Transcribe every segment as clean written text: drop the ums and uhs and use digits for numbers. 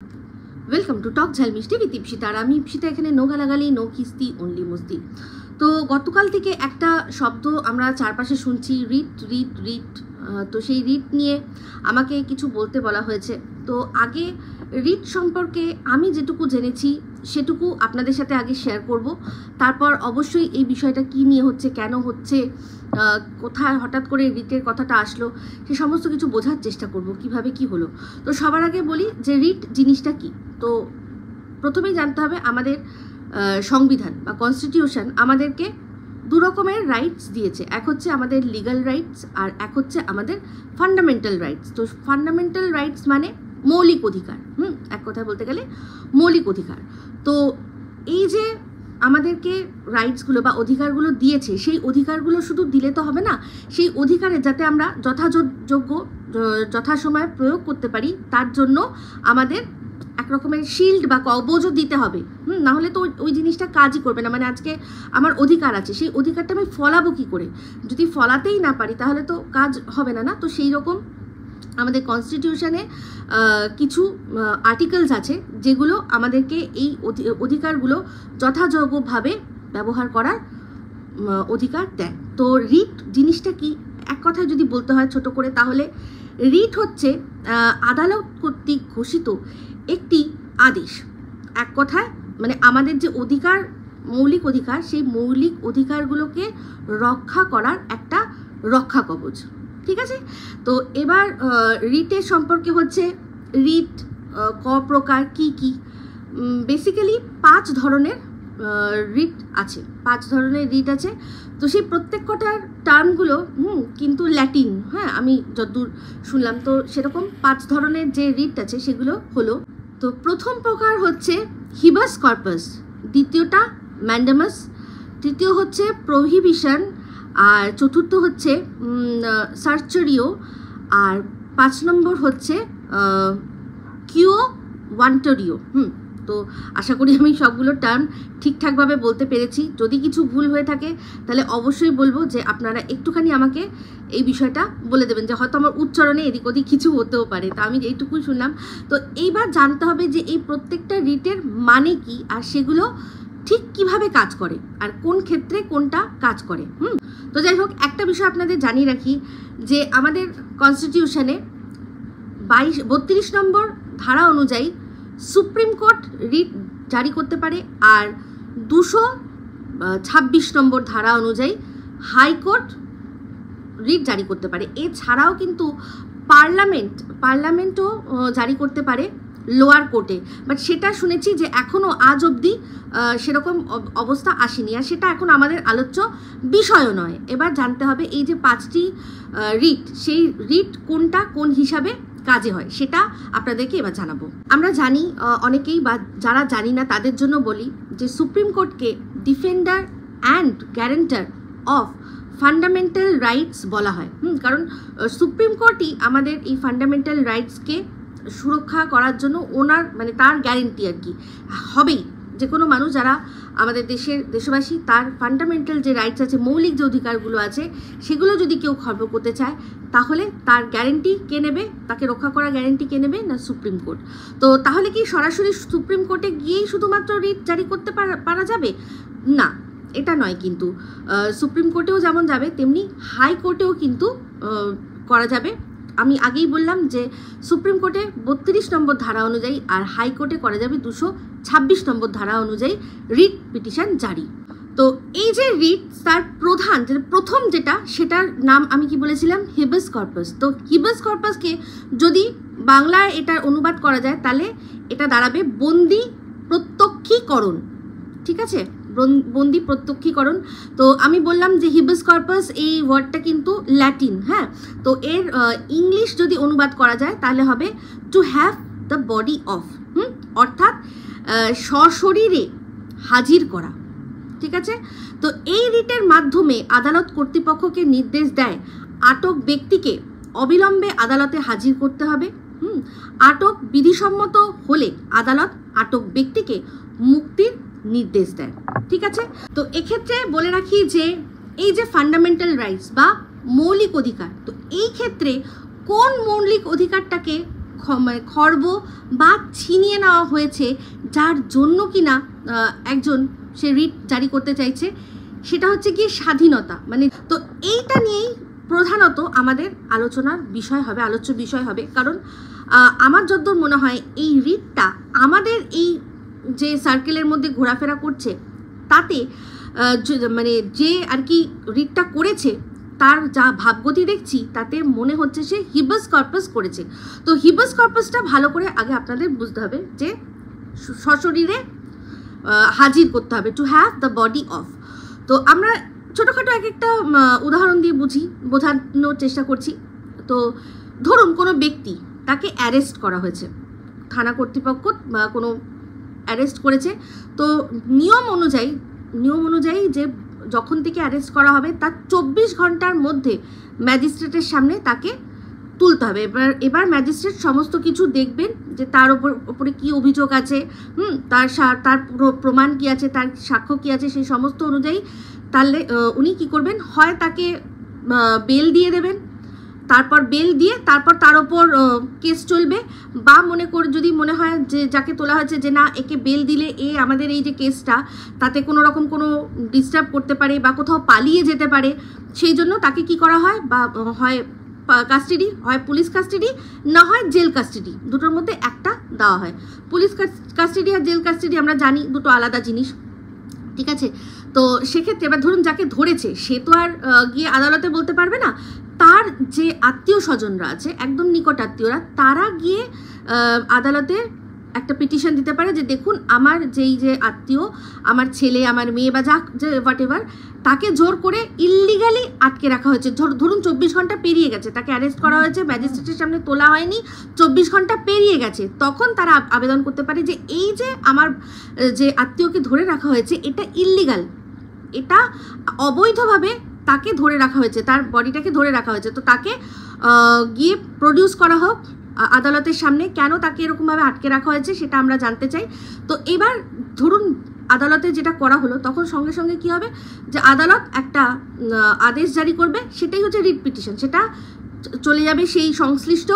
Welcome to talk ঝাল মিষ্টি with Ipsita. আর আমি ইপসিতা, এখানে নো গালাগালি, নো কিস্তি, অনলি মস্তি। তো গতকাল থেকে একটা শব্দ আমরা চারপাশে শুনছি, রিট রিট রিট। তো সেই রিট নিয়ে আমাকে কিছু বলতে বলা হয়েছে। তো আগে রিট সম্পর্কে আমি যেটুকু জেনেছি সেটুকু আপনাদের সাথে আগে শেয়ার করব। তারপর অবশ্যই এই বিষয়টা কী নিয়ে হচ্ছে, কেন হচ্ছে, কোথায় হঠাৎ করে রিটের কথাটা আসলো, সে সমস্ত কিছু বোঝার চেষ্টা করব কিভাবে কি হলো। তো সবার আগে বলি যে রিট জিনিসটা কি। তো প্রথমেই জানতে হবে আমাদের সংবিধান বা কনস্টিটিউশন আমাদেরকে দু রকমের রাইটস দিয়েছে। এক হচ্ছে আমাদের লিগ্যাল রাইটস আর এক হচ্ছে আমাদের ফান্ডামেন্টাল রাইটস। তো ফান্ডামেন্টাল রাইটস মানে মৌলিক অধিকার, এক কথায় বলতে গেলে মৌলিক অধিকার। তো এই যে আমাদেরকে রাইটসগুলো বা অধিকারগুলো দিয়েছে, সেই অধিকারগুলো শুধু দিলে তো হবে না, সেই অধিকারে যাতে আমরা যথাযোগ্য যথাসময়ে প্রয়োগ করতে পারি তার জন্য আমাদের এক রকমের শিল্ড বা কবচও দিতে হবে। না হলে তো ওই জিনিসটা কাজই করবে না। মানে আজকে আমার অধিকার আছে, সেই অধিকারটা আমি ফলাবো কী করে? যদি ফলাতেই না পারি তাহলে তো কাজ হবে না। তো সেই রকম আমাদের কনস্টিটিউশনে কিছু আর্টিকেলস আছে যেগুলো আমাদেরকে এই অধিকারগুলো যথাযোগ্যভাবে ব্যবহার করার অধিকার দেয়। তো রিট জিনিসটা কি এক কথায় যদি বলতে হয় ছোট করে, তাহলে রিট হচ্ছে আদালত কর্তৃক ঘোষিত একটি আদেশ। এক কথায় মানে আমাদের যে অধিকার, মৌলিক অধিকার, সেই মৌলিক অধিকারগুলোকে রক্ষা করার একটা রক্ষা কবচ। ঠিক আছে? তো এবার রিটের সম্পর্কে হচ্ছে রিট ক প্রকার, কি কি। বেসিক্যালি 5 ধরনের রিট আছে, 5 ধরনের রিট আছে। তো সেই প্রত্যেক কটার টার্মগুলো কিন্তু ল্যাটিন, হ্যাঁ, আমি যতদূর শুনলাম। তো সেরকম 5 ধরনের যে রিট আছে সেগুলো হলো, তো প্রথম প্রকার হচ্ছে হিবাস কর্পাস, দ্বিতীয়টা ম্যান্ডামাস, তৃতীয় হচ্ছে প্রহিবিশন, আর চতুর্থ হচ্ছে সার্চারিও, আর 5 নম্বর হচ্ছে কিও ওয়ান্টরিও। তো আশা করি আমি সবগুলো টার্ম ঠিকঠাকভাবে বলতে পেরেছি। যদি কিছু ভুল হয়ে থাকে তাহলে অবশ্যই বলবো যে আপনারা একটুখানি আমাকে এই বিষয়টা বলে দেবেন, যে হয়তো আমার উচ্চারণে এদিক ওদিক কিছু হতেও পারে। তা আমি এইটুকুই শুনলাম। তো এইবার জানতে হবে যে এই প্রত্যেকটা রিটের মানে কি, আর সেগুলো ঠিক কিভাবে কাজ করে, আর কোন ক্ষেত্রে কোনটা কাজ করে। তো যাই হোক, একটা বিষয় আপনাদের জানিয়ে রাখি যে আমাদের কনস্টিটিউশনে 32 নম্বর ধারা অনুযায়ী সুপ্রিম কোর্ট রিট জারি করতে পারে, আর 226 নম্বর ধারা অনুযায়ী হাইকোর্ট রিট জারি করতে পারে। এছাড়াও কিন্তু পার্লামেন্টও জারি করতে পারে লোয়ার কোর্টে। বাট সেটা শুনেছি যে এখনও আজ অবধি সেরকম অবস্থা আসেনি, আর সেটা এখন আমাদের আলোচ্য বিষয়ও নয়। এবার জানতে হবে এই যে 5টি রিট, সেই রিট কোনটা কোন হিসাবে কাজে হয় সেটা আপনাদেরকে এবার জানাবো। আমরা জানি অনেকেই, বা যারা জানি না তাদের জন্য বলি, যে সুপ্রিম কোর্টকে defender and guarantor of fundamental rights বলা হয়। কারণ সুপ্রিম কোর্টই আমাদের এই ফান্ডামেন্টাল রাইটসকে সুরক্ষা করার জন্য ওনার মানে তার গ্যারেন্টি আর কি হবেই। যে কোনো মানুষ যারা আমাদের দেশবাসী, তার ফান্ডামেন্টাল যে রাইটস আছে, মৌলিক যে অধিকারগুলো আছে, সেগুলো যদি কেউ খর্ব করতে চায় তাহলে তার গ্যারেন্টি কে নেবে, তাকে রক্ষা করার গ্যারেন্টি কে নেবে? না, সুপ্রিম কোর্ট। তো তাহলে কি সরাসরি সুপ্রিম কোর্টে গিয়েই শুধুমাত্র রিট জারি করতে পারা যাবে? না, এটা নয়। কিন্তু সুপ্রিম কোর্টেও যেমন যাবে তেমনি হাইকোর্টেও কিন্তু করা যাবে। আমি আগেই বললাম যে সুপ্রিম কোর্টে 32 নম্বর ধারা অনুযায়ী, আর হাইকোর্টে করা যাবে 226 নম্বর ধারা অনুযায়ী রিট পিটিশন জারি। তো এই যে রিট, তার প্রথম যেটা, সেটার নাম আমি কি বলেছিলাম? হিবাস কর্পাস। তো হিবাস কর্পাসকে যদি বাংলায় এটার অনুবাদ করা যায় তাহলে এটা দাঁড়াবে বন্দি প্রত্যক্ষীকরণ। ঠিক আছে? বন্দি প্রত্যক্ষীকরণ। তো আমি বললাম যে হিবাস কর্পাস এই ওয়ার্ডটা কিন্তু ল্যাটিন, হ্যাঁ। তো এর ইংলিশ যদি অনুবাদ করা যায় তাহলে হবে to have the body of, অর্থাৎ সশরীরে হাজির করা। ঠিক আছে? তো এই রিটের মাধ্যমে আদালত কর্তৃপক্ষকে নির্দেশ দেয় আটক ব্যক্তিকে অবিলম্বে আদালতে হাজির করতে হবে। আটক বিধিসম্মত হলে আদালত আটক ব্যক্তিকে মুক্তির নির্দেশ দেয়। ঠিক আছে? তো এক্ষেত্রে বলে রাখি যে এই যে ফান্ডামেন্টাল রাইটস বা মৌলিক অধিকার, তো এই ক্ষেত্রে কোন মৌলিক অধিকারটাকে মানে খর্ব বা ছিনিয়ে নেওয়া হয়েছে, যার জন্য কিনা একজন সে রিট জারি করতে চাইছে, সেটা হচ্ছে কি স্বাধীনতা। মানে তো এইটা নিয়েই প্রধানত আমাদের আলোচনার বিষয় হবে, আলোচ্য বিষয় হবে। কারণ আমার যতদূর মনে হয় এই রিটটা আমাদের এই যে সার্কেলের মধ্যে ঘোরাফেরা করছে, তাতে মানে যে আর কি রিটটা করেছে তার যা ভাবগতি দেখছি তাতে মনে হচ্ছে সে হিবাস কর্পাস করেছে। তো হিবাস কর্পাসটা ভালো করে আগে আপনাদের বুঝতে হবে যে সশরীরে হাজির করতে হবে, to have the body of. তো আমরা ছোটোখাটো এক একটা উদাহরণ দিয়ে বোঝানোর চেষ্টা করছি। তো ধরুন কোনো ব্যক্তি, তাকে অ্যারেস্ট করা হয়েছে, থানা কর্তৃপক্ষ কোনো অ্যারেস্ট করেছে। তো নিয়ম অনুযায়ী যে যখন থেকে অ্যারেস্ট করা হবে তার 24 ঘন্টার মধ্যে ম্যাজিস্ট্রেটের সামনে তাকে তুলতে হবে। এবার ম্যাজিস্ট্রেট সমস্ত কিছু দেখবেন যে তার ওপরে কী অভিযোগ আছে, তার প্রমাণ কী আছে, তার সাক্ষ্য কী আছে, সেই সমস্ত অনুযায়ী তাহলে উনি কী করবেন, হয় তাকে বেল দিয়ে দেবেন, তারপর বেল দিয়ে তারপর তার ওপর কেস চলবে, বা যদি মনে হয় যে যাকে তোলা হয়েছে যে না, একে বেল দিলে আমাদের এই যে কেসটা তাতে কোনো রকম কোনো ডিস্টার্ব করতে পারে বা কোথাও পালিয়ে যেতে পারে, সেই জন্য তাকে কি করা হয়, বা হয় কাস্টাডি, হয় পুলিশ কাস্টাডি, না হয় জেল কাস্টাডি, দুটোর মধ্যে একটা দেওয়া হয়। পুলিশ কাস্টাডি আর জেল কাস্টাডি আমরা জানি দুটো আলাদা জিনিস, ঠিক আছে। তো সেক্ষেত্রে এবার ধরুন যাকে ধরেছে সে তো আর গিয়ে আদালতে বলতে পারবে না, তার যে আত্মীয় স্বজনরা আছে, একদম নিকট আত্মীয়রা, তারা গিয়ে আদালতে একটা পিটিশন দিতে পারে যে দেখুন আমার যে আত্মীয়, আমার ছেলে, আমার মেয়ে বা যে হোয়াট এভার, তাকে জোর করে ইললিগালি আটকে রাখা হয়েছে। ধরুন 24 ঘন্টা পেরিয়ে গেছে, তাকে অ্যারেস্ট করা হয়েছে, ম্যাজিস্ট্রেটের সামনে তোলা হয়নি, 24 ঘন্টা পেরিয়ে গেছে, তখন তারা আবেদন করতে পারে যে এই যে আমার যে আত্মীয়কে ধরে রাখা হয়েছে এটা ইললিগাল, এটা অবৈধভাবে তাকে ধরে রাখা হয়েছে, তার বডিটাকে ধরে রাখা হয়েছে, তো তাকে গিয়ে প্রডিউস করা হোক আদালতের সামনে, কেন তাকে এরকমভাবে আটকে রাখা হয়েছে সেটা আমরা জানতে চাই। তো এবার ধরুন আদালতে যেটা করা হলো, তখন সঙ্গে সঙ্গে কী হবে, যে আদালত একটা আদেশ জারি করবে, সেটাই হচ্ছে রিট পিটিশন। সেটা চলে যাবে সেই সংশ্লিষ্ট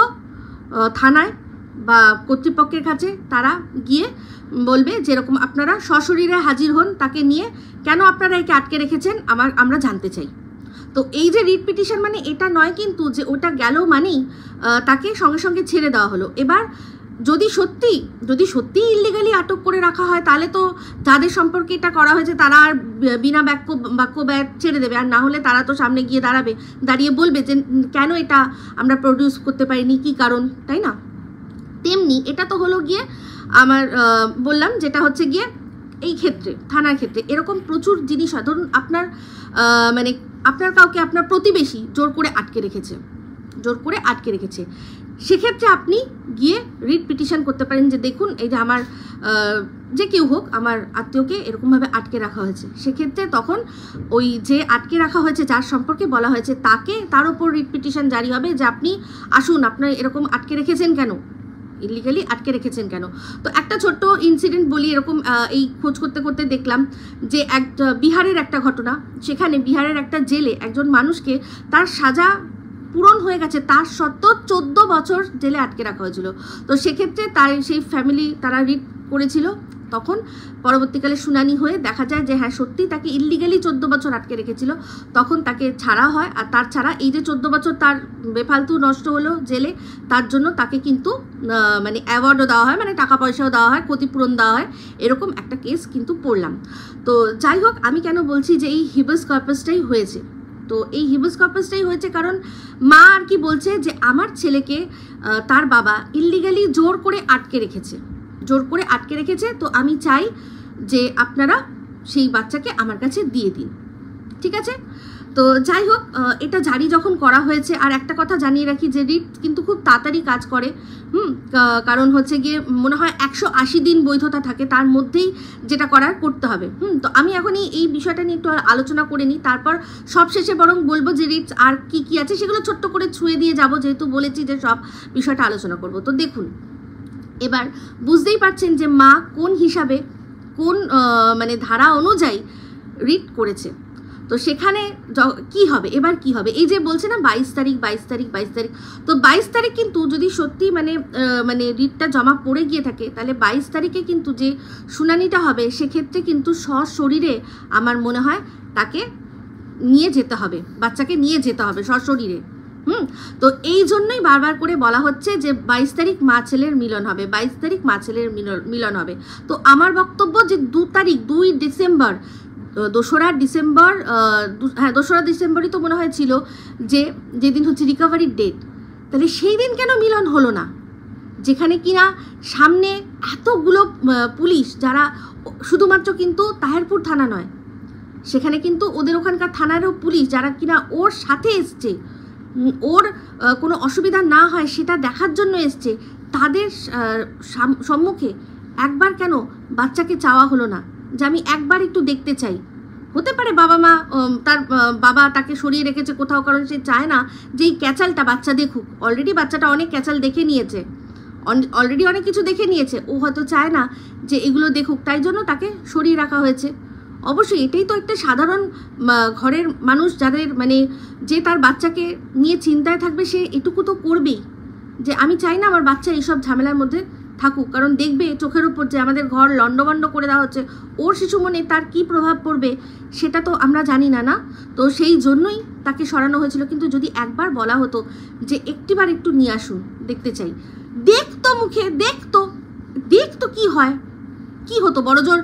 থানায় বা কর্তৃপক্ষের কাছে, তারা গিয়ে বলবে যেরকম আপনারা সশরীরে হাজির হন, তাকে নিয়ে কেন আপনারা একে আটকে রেখেছেন আমরা জানতে চাই। তো এই যে রিট পিটিশন মানে এটা নয় কিন্তু যে ওটা গেল মানেই তাকে সঙ্গে সঙ্গে ছেড়ে দেওয়া হলো। এবার যদি সত্যি ইললিগালি আটক করে রাখা হয়, তাহলে তো যাদের সম্পর্কে এটা করা হয়েছে তারা আর বিনা বাক্য ব্যয় ছেড়ে দেবে, আর না হলে তারা তো সামনে গিয়ে দাঁড়িয়ে বলবে যে কেন এটা আমরা প্রডিউস করতে পারিনি, কী কারণ, তাই না? তেমনি এটা তো হলো গিয়ে আমার বললাম যেটা হচ্ছে গিয়ে এই ক্ষেত্রে, থানার ক্ষেত্রে এরকম প্রচুর জিনিস হয়। ধরুন মানে আপনার কাউকে আপনার প্রতিবেশী জোর করে আটকে রেখেছে, সেক্ষেত্রে আপনি গিয়ে রিট পিটিশন করতে পারেন যে দেখুন এই যে আমার যে কেউ হোক আমার আত্মীয়কে এরকমভাবে আটকে রাখা হয়েছে। সেক্ষেত্রে তখন ওই যে আটকে রাখা হয়েছে, যার সম্পর্কে বলা হয়েছে, তার ওপর রিট পিটিশন জারি হবে যে আপনি আসুন, আপনার এরকম আটকে রেখেছেন কেন, ইলিগালি আটকে রেখেছেন কেন। তো একটা ছোট্ট ইনসিডেন্ট বলি, এরকম এই খোঁজ করতে করতে দেখলাম যে বিহারের একটা ঘটনা। সেখানে বিহারের একটা জেলে একজন মানুষকে, তার সাজা পূরণ হয়ে গেছে, তার সত্ত্বেও 14 বছর জেলে আটকে রাখা হয়েছিল। তো সেক্ষেত্রে সেই ফ্যামিলি তারা রিট করেছিল, তখন পরবর্তীকালে শুনানি হয়ে দেখা যায় যে হ্যাঁ সত্যি তাকে ইললিগালি 14 বছর আটকে রেখেছিল। তখন তাকে ছাড়া হয়, আর তার ছাড়া এই যে 14 বছর তার বেফালতু নষ্ট হলো জেলে, তার জন্য তাকে কিন্তু মানে অ্যাওয়ার্ডও দেওয়া হয়, মানে টাকা পয়সাও দেওয়া হয়, ক্ষতিপূরণ দেওয়া হয়, এরকম একটা কেস কিন্তু পড়লাম। তো যাই হোক, আমি কেন বলছি যে এই হিবাস কর্পাসটাই হয়েছে, তো এই হিবাস কর্পাসটাই হয়েছে কারণ মা আর কি বলছে যে আমার ছেলেকে তার বাবা ইললিগালি জোর করে আটকে রেখেছে, তো আমি চাই যে আপনারা সেই বাচ্চাকে আমার কাছে দিয়ে দিন, ঠিক আছে। তো যাই হোক, এটা জারি যখন করা হয়েছে, আর একটা কথা জানিয়ে রাখি যে রিট কিন্তু খুব তাড়াতাড়ি কাজ করে, কারণ হচ্ছে গিয়ে মনে হয় 180 দিন বৈধতা থাকে, তার মধ্যেই যেটা করার করতে হবে। তো আমি এখন এই বিষয়টা নিয়ে একটু আলোচনা করে নিই, তারপর সবশেষে বরং বলবো যে রিট আর কি আছে সেগুলো ছোট্ট করে ছুঁয়ে দিয়ে যাব, যেহেতু বলেছি যে সব বিষয়টা আলোচনা করব। তো দেখুন, এবার বুঝতেই পারছেন যে মা কোন হিসাবে, কোন মানে ধারা অনুযায়ী রিট করেছে। তো তো সেখানে কি হবে এবার, কি হবে? এই যে বলছে না 22 তারিখ 22 তারিখ 22 তারিখ, তো 22 তারিখ কিন্তু যদি সত্যি মানে রিটটা জমা পড়ে গিয়ে থাকে, তাহলে 22 তারিখে কিন্তু যে শুনানিটা হবে সেক্ষেত্রে কিন্তু সশরীরে আমার মনে হয় তাকে নিয়ে যেতে হবে, বাচ্চাকে নিয়ে যেতে হবে সশরীরে। তো এই জন্যই বারবার করে বলা হচ্ছে যে 22 তারিখ মা ছেলের মিলন হবে, 22 তারিখ মা ছেলের মিলন হবে। তো আমার বক্তব্য যে 2 তারিখ 2 ডিসেম্বর, 2রা ডিসেম্বর, হ্যাঁ 2রা ডিসেম্বরই তো মনে হয় ছিল যেদিন হচ্ছে রিকভারির ডেট, তাহলে সেই দিন কেন মিলন হলো না? যেখানে কিনা সামনে এতগুলো পুলিশ, যারা শুধুমাত্র কিন্তু তাহেরপুর থানা নয়, সেখানে কিন্তু ওদের ওখানকার থানারও পুলিশ যারা কিনা ওর সাথে এসছে, ওর কোনো অসুবিধা না হয় সেটা দেখার জন্য এসছে, তাদের সম্মুখে একবার কেন বাচ্চাকে চাওয়া হলো না যে আমি একবার একটু দেখতে চাই? হতে পারে বাবা মা, তার বাবা তাকে সরিয়ে রেখেছে কোথাও, কারণ সে চায় না যে এই ক্যাচালটা বাচ্চা দেখুক। অলরেডি বাচ্চাটা অনেক ক্যাচাল দেখে নিয়েছে, অলরেডি অনেক কিছু দেখে নিয়েছে, ও হয়তো চায় না যে এগুলো দেখুক, তাই জন্য তাকে সরিয়ে রাখা হয়েছে। অবশ্যই এটাই তো একটা সাধারণ ঘরের মানুষ, যাদের যে তার বাচ্চাকে নিয়ে চিন্তায় থাকবে, সে এটুকু তো করবেই যে আমি চাই না আমার বাচ্চা এইসব ঝামেলার মধ্যে থাকুক। কারণ দেখবে চোখের উপর যে আমাদের ঘর লণ্ডভণ্ড করে দেওয়া হচ্ছে, ওর শিশু মনে তার কী প্রভাব পড়বে সেটা তো আমরা জানি না, না? তো সেই জন্যই তাকে সরানো হয়েছিল। কিন্তু যদি একবার বলা হতো যে একটিবার একটু নিয়ে আসুন, দেখতে চাই, দেখতো মুখে, দেখতো কি হয়, কি হতো? বড়জোর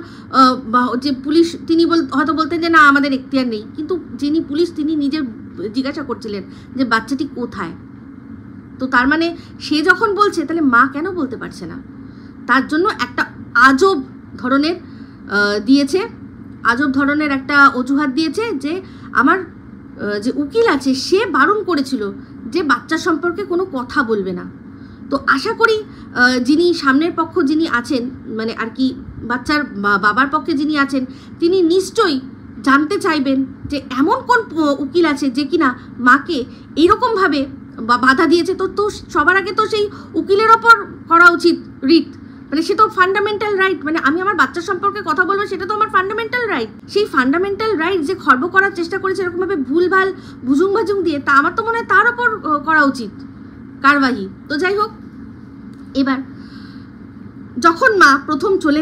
যে পুলিশ তিনি হয়তো বলতেন যে না আমাদের এখতিয়ার নেই, কিন্তু যিনি পুলিশ তিনি নিজে জিজ্ঞাসা করছিলেন যে বাচ্চাটি কোথায়। তো তার মানে সে যখন বলছে, তাহলে মা কেন বলতে পারছে না? তার জন্য একটা আজব ধরনের একটা অজুহাত দিয়েছে যে আমার যে উকিল আছে সে বারণ করেছিল যে বাচ্চা সম্পর্কে কোনো কথা বলবে না। তো আশা করি যিনি সামনের পক্ষ যিনি আছেন, আর কি বাচ্চার বাবার পক্ষে যিনি আছেন, তিনি নিশ্চয়ই জানতে চাইবেন যে এমন কোন উকিল আছে যে কিনা মাকে এইরকমভাবে বাধা দিয়েছে। তো সবার আগে তো সেই উকিলের ওপর করা উচিত রিট, সে তো ফান্ডামেন্টাল রাইট, আমি আমার বাচ্চার সম্পর্কে কথা বলবো, সেটা তো আমার ফান্ডামেন্টাল রাইট। সেই ফান্ডামেন্টাল রাইট যে খর্ব করার চেষ্টা করেছে এরকমভাবে ভুলভাল ভুজুং ভাজুং দিয়ে, তা আমার তো মনে হয় তার ওপর করা উচিত কারবাহি। তো যাই হোক, এবার যখন মা প্রথম চলে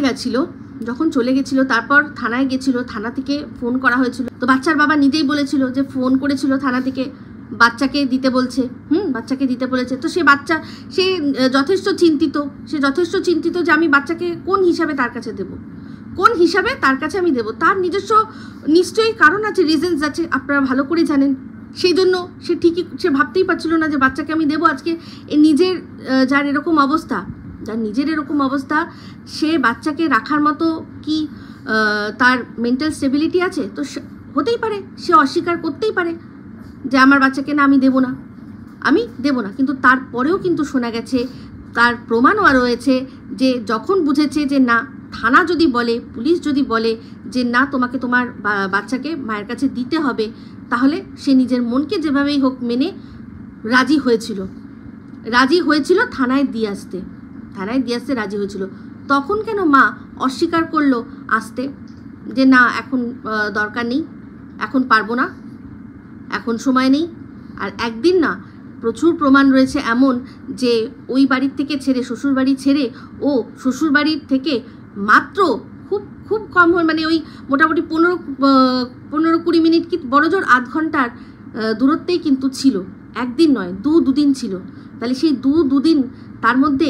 গেছিল, তারপর থানায় গেছিল, থানা থেকে ফোন করা হয়েছিল। তো বাচ্চার বাবা নিজেই বলেছিল যে ফোন করেছিল থানা থেকে, বাচ্চাকে দিতে বলেছে। তো সে যথেষ্ট চিন্তিত যে আমি বাচ্চাকে কোন হিসাবে তার কাছে আমি দেব। তার নিজস্ব নিশ্চয়ই কারণ আছে, রিজনস আছে, আপনারা ভালো করে জানেন। সেই জন্য সে ভাবতেই পারছিল না যে বাচ্চাকে আমি দেবো আজকে। যার নিজের এরকম অবস্থা, সে বাচ্চাকে রাখার মতো কি তার মেন্টাল স্টেবিলিটি আছে? তো হতেই পারে সে অস্বীকার করতেই পারে যে আমার বাচ্চাকে না আমি দেব না। কিন্তু তারপরেও কিন্তু শোনা গেছে, তার প্রমাণও রয়েছে যে যখন বুঝেছে যে না, থানা যদি বলে, পুলিশ যদি বলে যে না তোমাকে তোমার বাচ্চাকে মায়ের কাছে দিতে হবে, তাহলে সে নিজের মনকে যেভাবেই হোক মেনে রাজি হয়েছিল থানায় দিয়ে আসতে রাজি হয়েছিল। তখন কেন মা অস্বীকার করলো আসতে, যে না এখন দরকার নেই, এখন পারবো না, এখন সময় নেই? আর একদিন না, প্রচুর প্রমাণ রয়েছে এমন যে ওই বাড়ির থেকে ছেড়ে শ্বশুরবাড়ি ছেড়ে ও শ্বশুরবাড়ির থেকে মাত্র খুব কম ওই মোটামুটি 15-20 মিনিট কি বড়জোর আধ ঘন্টার দূরত্বেই কিন্তু ছিল। একদিন নয়, দুদিন ছিল। তাহলে সেই দুদিন, তার মধ্যে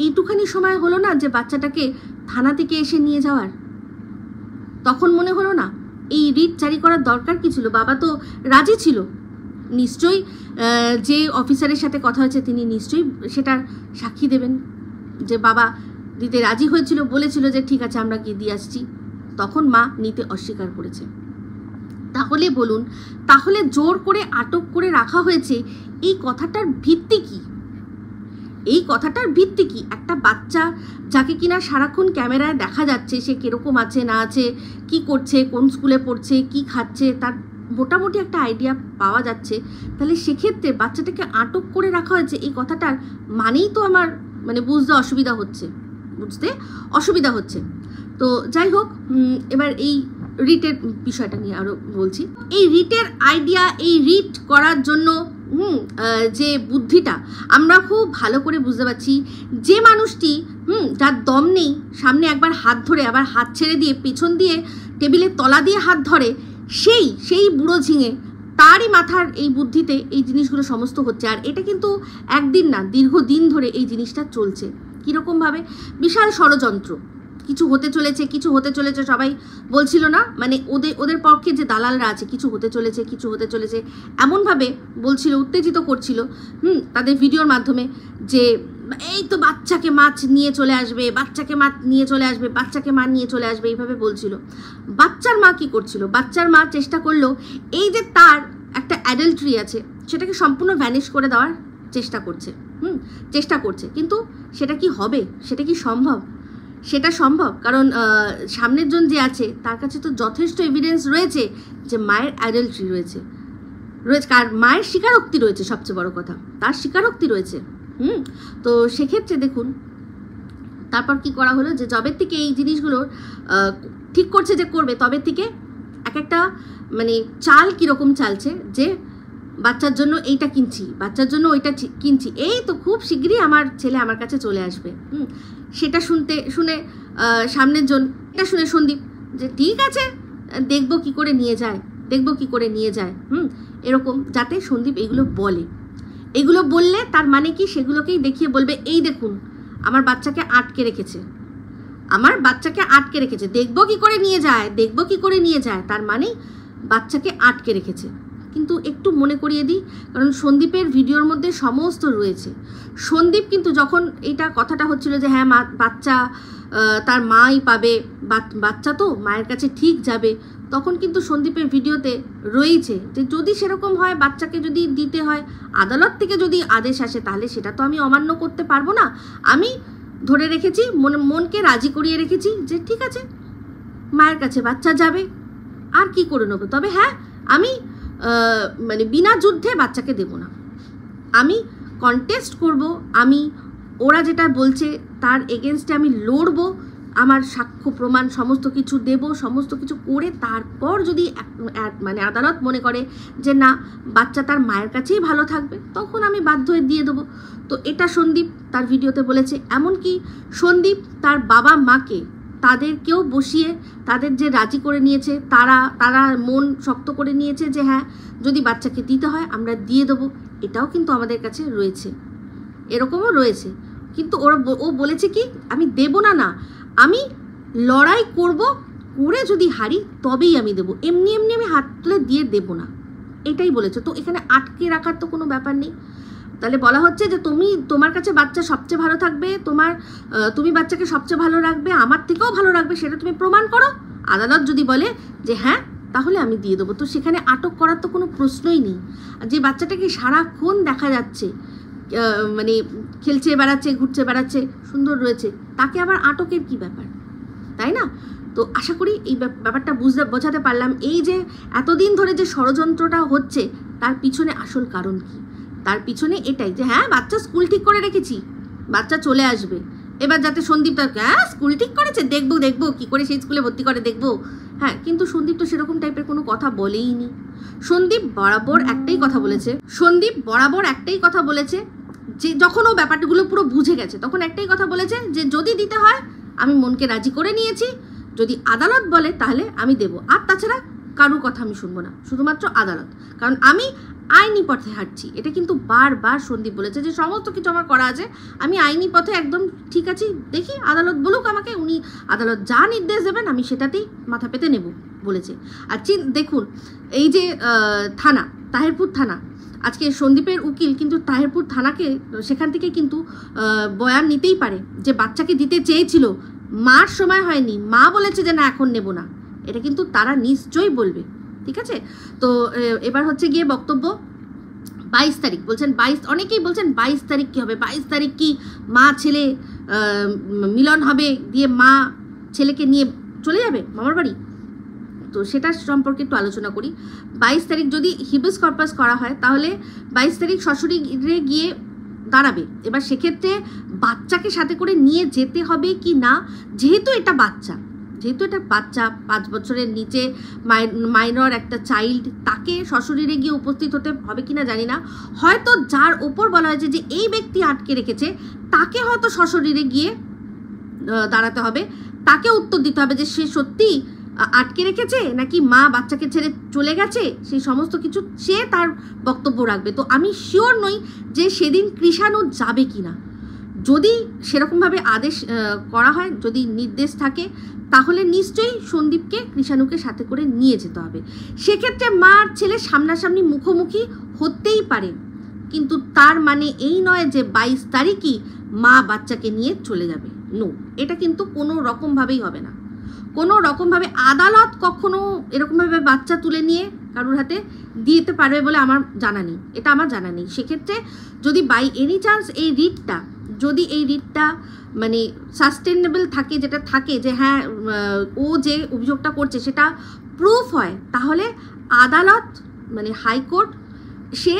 এইটুখানি সময় হলো না যে বাচ্চাটাকে থানা থেকে এসে নিয়ে যাওয়ার? তখন মনে হলো না এই রিট জারি করার দরকার কি ছিল? বাবা তো রাজি ছিল, নিশ্চয়ই যে অফিসারের সাথে কথা হয়েছে তিনি নিশ্চয়ই সেটার সাক্ষী দেবেন যে বাবা দিতে রাজি হয়েছিল, বলেছিল যে ঠিক আছে আমরা গিয়ে দিয়ে আসছি। তখন মা নিতে অস্বীকার করেছে। তাহলে বলুন, তাহলে জোর করে আটক করে রাখা হয়েছে, এই কথাটার ভিত্তি কি? একটা বাচ্চা যাকে কিনা সারাক্ষণ ক্যামেরায় দেখা যাচ্ছে সে কিরকম আছে না আছে, কি করছে, কোন স্কুলে পড়ছে, কি খাচ্ছে, তার মোটামুটি একটা আইডিয়া পাওয়া যাচ্ছে। তাহলে সেক্ষেত্রে বাচ্চাটাকে আটক করে রাখা হয়েছে, এই কথাটার মানেই তো আমার বুঝতে অসুবিধা হচ্ছে। তো যাই হোক, এবার এই রিটের বিষয়টা নিয়ে আরও বলছি। এই রিটের আইডিয়া, এই রিট করার জন্য যে বুদ্ধিটা আমরা খুব ভালো করে বুঝতে পারছি। যে মানুষটি যার দম নেই, সামনে একবার হাত ধরে আবার হাত ছেড়ে দিয়ে পেছন দিয়ে টেবিলের তলা দিয়ে হাত ধরে, সেই বুড়ো ঝিঙে, তারই মাথার এই বুদ্ধিতে এই জিনিসগুলো সমস্ত হচ্ছে। আর এটা কিন্তু একদিন না, দীর্ঘদিন ধরে এই জিনিসটা চলছে। কীরকমভাবে? বিশাল ষড়যন্ত্র, কিছু হতে চলেছে, কিছু হতে চলেছে, সবাই বলছিল না, মানে ওদের পক্ষে যে দালালরা আছে, কিছু হতে চলেছে, কিছু হতে চলেছে, এমনভাবে বলছিল, উত্তেজিত করছিল তাদের ভিডিওর মাধ্যমে, যে এই তো বাচ্চাকে মাছ নিয়ে চলে আসবে, বাচ্চাকে মা নিয়ে চলে আসবে, বাচ্চাকে মা নিয়ে চলে আসবে, এইভাবে বলছিল। বাচ্চার মা কি করছিল? বাচ্চার মা চেষ্টা করলো এই যে তার একটা অ্যাডাল্ট্রি আছে সেটাকে সম্পূর্ণ ভ্যানিশ করে দেওয়ার চেষ্টা করছে। কিন্তু সেটা কি হবে? সেটা কি সম্ভব? সেটা সম্ভব, কারণ সামনের জন যে আছে তার কাছে তো যথেষ্ট এভিডেন্স রয়েছে যে মায়ের অ্যাডাল্ট্রি রয়েছে, কার মায়ের স্বীকারোক্তি রয়েছে, সবচেয়ে বড় কথা তার স্বীকারোক্তি রয়েছে। তো সেক্ষেত্রে দেখুন তারপর কি করা হলো, যে জবের থেকে এই জিনিসগুলো ঠিক করছে যে করবে, তবে থেকে এক একটা মানে চাল কীরকম চালছে, যে বাচ্চার জন্য এইটা কিনছি, বাচ্চার জন্য ওইটা কিনছি, এই তো খুব শীঘ্রই আমার ছেলে আমার কাছে চলে আসবে। সেটা শুনে সামনের জন, এটা শুনে সন্দীপ যে ঠিক আছে, দেখবো কি করে নিয়ে যায়, এরকম, যাতে সন্দীপ এগুলো বললে তার মানে কি, সেগুলোকেই দেখিয়ে বলবে এই দেখুন আমার বাচ্চাকে আটকে রেখেছে, দেখবো কি করে নিয়ে যায়, তার মানে বাচ্চাকে আটকে রেখেছে। কিন্তু একটু মনে করিয়ে দিই, কারণ সন্দীপের ভিডিওর মধ্যে সমস্ত রয়েছে। সন্দীপ কিন্তু যখন এইটা কথাটা হচ্ছিল যে হ্যাঁ বাচ্চা তার মাই পাবে, বাচ্চা তো মায়ের কাছে ঠিক যাবে, তখন কিন্তু সন্দীপের ভিডিওতে রয়েছে যে যদি সেরকম হয়, বাচ্চাকে যদি দিতে হয়, আদালত থেকে যদি আদেশ আসে, তাহলে সেটা তো আমি অমান্য করতে পারবো না। আমি ধরে রেখেছি, মনকে রাজি করিয়ে রেখেছি যে ঠিক আছে মায়ের কাছে বাচ্চা যাবে, আর কি করে নেবো। তবে হ্যাঁ, আমি মানে বিনা যুদ্ধে বাচ্চাকে দেব না, আমি কন্টেস্ট করব, আমি ওরা যেটা বলছে তার এগেনস্টে আমি লড়বো, আমার সাক্ষ্য প্রমাণ সমস্ত কিছু দেব, সমস্ত কিছু করে তারপর যদি মানে আদালত মনে করে যে না বাচ্চা তার মায়ের কাছেই ভালো থাকবে, তখন আমি বাধ্য হয়ে দিয়ে দেবো। তো এটা সন্দীপ তার ভিডিওতে বলেছে। এমনকি সন্দীপ তার বাবা মাকে তাদেরকেও বসিয়ে তাদের যে রাজি করে নিয়েছে, তারা মন শক্ত করে নিয়েছে যে হ্যাঁ যদি বাচ্চাকে দিতে হয় আমরা দিয়ে দেবো, এটাও কিন্তু আমাদের কাছে রয়েছে, এরকমও রয়েছে। কিন্তু ও বলেছে কি, আমি দেব না, আমি লড়াই করে যদি হারি তবেই আমি দেবো, এমনি আমি হাত তুলে দিয়ে দেবো না, এটাই বলেছে। তো এখানে আটকে রাখার তো কোনো ব্যাপার নেই। তাহলে বলা হচ্ছে যে তোমার কাছে বাচ্চা সবচেয়ে ভালো থাকবে, তুমি বাচ্চাকে সবচেয়ে ভালো রাখবে, আমার থেকেও ভালো রাখবে, সেটা তুমি প্রমাণ করো। আদালত যদি বলে যে হ্যাঁ তাহলে আমি দিয়ে দেবো, তো সেখানে আটক করার তো কোনো প্রশ্নই নেই। যে বাচ্চাটাকে সারাক্ষণ দেখা যাচ্ছে মানে খেলছে বেড়াচ্ছে, ঘুরছে বেড়াচ্ছে, সুন্দর রয়েছে, তাকে আবার আটকের কি ব্যাপার, তাই না? তো আশা করি এই ব্যাপারটা বোঝাতে পারলাম। এই যে এতদিন ধরে যে ষড়যন্ত্রটা হচ্ছে তার পিছনে আসল কারণ কি, তার পিছনে এটাই যে হ্যাঁ বাচ্চা স্কুল ঠিক করে রেখেছি, বাচ্চা চলে আসবে, এবার যাতে সন্দীপ তার হ্যাঁ স্কুল ঠিক করেছে, দেখবো কি করে সেই স্কুলে ভর্তি করে দেখবো। হ্যাঁ, কিন্তু সন্দীপ তো সেরকম টাইপের কোনো কথা বলেইনি। সন্দীপ বরাবর একটাই কথা বলেছে যে যখন ও ব্যাপারগুলো পুরো বুঝে গেছে তখন একটাই কথা বলেছে যে যদি দিতে হয় আমি মনকে রাজি করে নিয়েছি, যদি আদালত বলে তাহলে আমি দেব, আর তাছাড়া কারোর কথা আমি শুনবো না, শুধুমাত্র আদালত, কারণ আমি আইনি পথে হাঁটছি। এটা কিন্তু বারবার সন্দীপ বলেছে যে সমস্ত কিছু আমার করা আছে, আমি আইনি পথে একদম ঠিক আছি, দেখি আদালত বলুক আমাকে, উনি আদালত যা নির্দেশ দেবেন আমি সেটাতেই মাথা পেতে নেব বলেছে। আর দেখুন এই যে থানা, তাহেরপুর থানা, আজকে সন্দীপের উকিল কিন্তু তাহেরপুর থানাকে সেখান থেকে কিন্তু বয়ান নিতেই পারে যে বাচ্চাকে দিতে চেয়েছিল, মার সময় হয়নি, মা বলেছে যে না এখন নেব না, এটা কিন্তু তারা নিশ্চয়ই বলবে। ঠিক আছে, তো এবার হচ্ছে গিয়ে বক্তব্য 22 তারিখ বলছেন, অনেকেই বলছেন 22 তারিখ কী হবে, 22 তারিখ কি মা ছেলে মিলন হবে, দিয়ে মা ছেলেকে নিয়ে চলে যাবে মামার বাড়ি? তো সেটা সম্পর্কে একটু আলোচনা করি। 22 তারিখ যদি হিবিস কর্পাস করা হয় তাহলে 22 তারিখ শ্বশুরে গিয়ে দাঁড়াবে। এবার সেক্ষেত্রে বাচ্চাকে সাথে করে নিয়ে যেতে হবে কি না, যেহেতু এটা বাচ্চা, যেহেতু এটা বাচ্চা, 5 বছরের নিচে মাইনর একটা চাইল্ড, তাকে সশরীরে গিয়ে উপস্থিত হতে হবে কিনা জানি না। হয়তো যার ওপর বলা হয়েছে যে এই ব্যক্তি আটকে রেখেছে, তাকে হয়তো সশরীরে গিয়ে দাঁড়াতে হবে, তাকে উত্তর দিতে হবে যে সে সত্যি আটকে রেখেছে নাকি মা বাচ্চাকে ছেড়ে চলে গেছে, সেই সমস্ত কিছু সে তার বক্তব্য রাখবে। তো আমি শিওর নই যে সেদিন কৃষাণু যাবে কিনা। যদি সেরকমভাবে আদেশ করা হয়, যদি নির্দেশ থাকে, তাহলে নিশ্চয়ই সন্দীপকে কৃষাণুকে সাথে করে নিয়ে যেতে হবে। সেক্ষেত্রে মা আর ছেলে সামনাসামনি মুখোমুখি হতেই পারে, কিন্তু তার মানে এই নয় যে 22 তারিখই মা বাচ্চাকে নিয়ে চলে যাবে। নো, এটা কিন্তু কোনো রকমভাবেই হবে না। কোনো রকমভাবে আদালত কখনো এরকমভাবে বাচ্চা তুলে নিয়ে কারোর হাতে দিতে পারবে বলে আমার জানা নেই, এটা আমার জানা নেই। সেক্ষেত্রে যদি বাই এনি চান্স এই রিটটা মানে সাস্টেনেবল থাকে, যেটা থাকে যে হ্যাঁ ও যে অভিযোগটা করছে সেটা প্রুফ হয়, তাহলে আদালত মানে হাইকোর্ট সে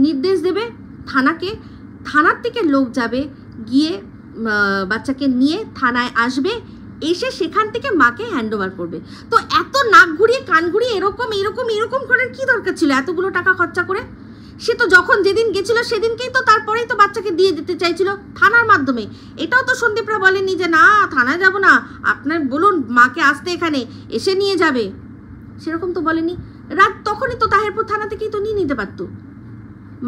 নির্দেশ দেবে থানাকে, থানার থেকে লোক যাবে, গিয়ে বাচ্চাকে নিয়ে থানায় আসবে, এসে সেখান থেকে মাকে হ্যান্ড ওভার করবে। তো এত নাক ঘুরিয়ে কান ঘুরিয়ে এরকম করার কি দরকার ছিল এতগুলো টাকা খরচা করে? সে তো যখন যেদিন গেছিল সেদিনকেই তো তারপরেই তো বাচ্চাকে দিয়ে দিতে চাইছিল থানার মাধ্যমে। এটাও তো সন্দীপরা বলেনি যে না থানায় যাব না, আপনার বলুন মাকে আসতে এখানে এসে নিয়ে যাবে, সেরকম তো বলেনি। রাত তখনই তো তাহেরপুর থানা থেকেই তো নিয়ে নিতে পারতো।